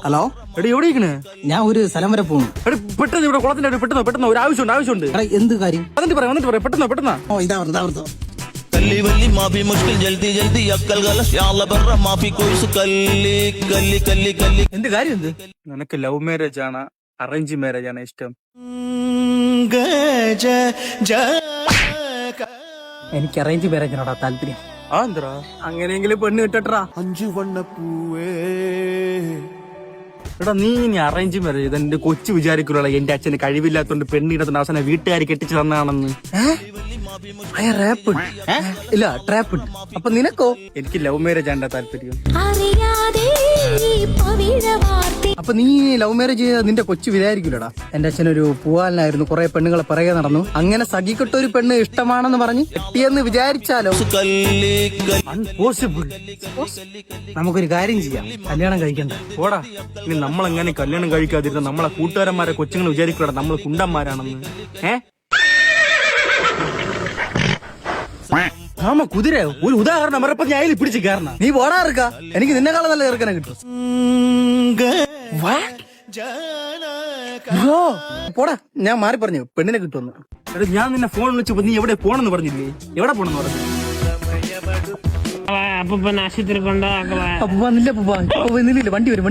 Hello എടി എവിടെ ഇരിക്കണ്? ഞാൻ ഒരു സ്ഥലം വരെ പോണു. എടി പെട്ടെന്ന് ഇവിടെ കുളത്തിന്റെ അടുത്ത് പെട്ടെന്ന് ഒരു ആവശ്യമുണ്ട്. എടാ എന്ത് കാര്യം? വന്നിട്ട് പറയാം പെട്ടെന്ന്. ഓ ഇതാ कल्ली वल्ली माफी मुश्किल जल्दी अक्कल गलत याल्ला बर्रा माफी कोई सु कल्ली എന്ത് കാര്യം എന്ത്? നിനക്ക് ലവ് മാരേജ് ആണ് അറേഞ്ച് മാരേജ് ആണ് ഇഷ്ടം? എനിക്ക് അറേഞ്ച് മാരേജിനോടാ താല്പര്യം. ആ എന്താ അങ്ങനെയെങ്കിലും പെണ്ണ് കിട്ടട്ടാ. 5 വണ്ണപ്പൂവേ. എടാ നീ ഇനി അറേഞ്ച് മാരേജ് ചെയ്ത എന്റെ കൊച്ചു വിചാരിക്കുള്ള എന്റെ അച്ഛന് കഴിവില്ലാത്തോണ്ട് പെണ്ണിടത്തിന്റെ അവസാനം വീട്ടുകാർ കെട്ടിച്ചു തന്നാണെന്ന്. ഇല്ല ട്രാപ്പ്. അപ്പൊ നിനക്കോ? എനിക്ക് ലവ് മാരേജ് ആണ് താല്പര്യം. അപ്പൊ നീ ലവ് മാരേജ് ചെയ്ത നിന്റെ കൊച്ചു വിചാരിക്കൂലടാ. എന്റെ അച്ഛനൊരു പൂവാലനായിരുന്നു, കുറെ പെണ്ണുങ്ങളെ പിറകെ നടന്നു. അങ്ങനെ സഖിക്കിട്ട ഒരു പെണ്ണ് ഇഷ്ടമാണെന്ന് പറഞ്ഞ് കെട്ടിയെന്ന് വിചാരിച്ചാലോ? അൺപോസിബിൾ. നമുക്കൊരു കാര്യം ചെയ്യാം, കല്യാണം കഴിക്കണ്ട. ഓടാ ഇനി നമ്മളെങ്ങനെ കല്യാണം കഴിക്കാതിരുന്ന നമ്മളെ കൂട്ടുകാരന്മാരെ കൊച്ചുങ്ങൾ വിചാരിക്കൂടാ നമ്മൾ കുണ്ടന്മാരാണെന്ന്. കുതിര ഒരു ഉദാഹരണം പറഞ്ഞപ്പോ ഞാൻ അതിൽ പിടിച്ച് കയറണ. നീ പോടാറുക്ക, എനിക്ക് നിന്നെക്കാളും നല്ല ചെറുക്കനെ കിട്ടും. പോടാ, ഞാൻ മാറി പറഞ്ഞു പെണ്ണിനെ കിട്ടുമെന്ന്. എടാ ഞാൻ നിന്നെ ഫോൺ വിളിച്ചപ്പോ നീ എവിടെ പോണെന്ന് പറഞ്ഞില്ലേ? എവിടെ പോണെന്ന് പറഞ്ഞു? അപ്പൂപ്പൻ ആശുപത്രി കൊണ്ടാക്കലാ. അപ്പൊ വന്നില്ല നിന്നില്ല, വണ്ടി വരും.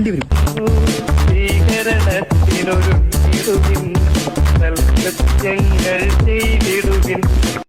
ചെയ്തിടുവിൻ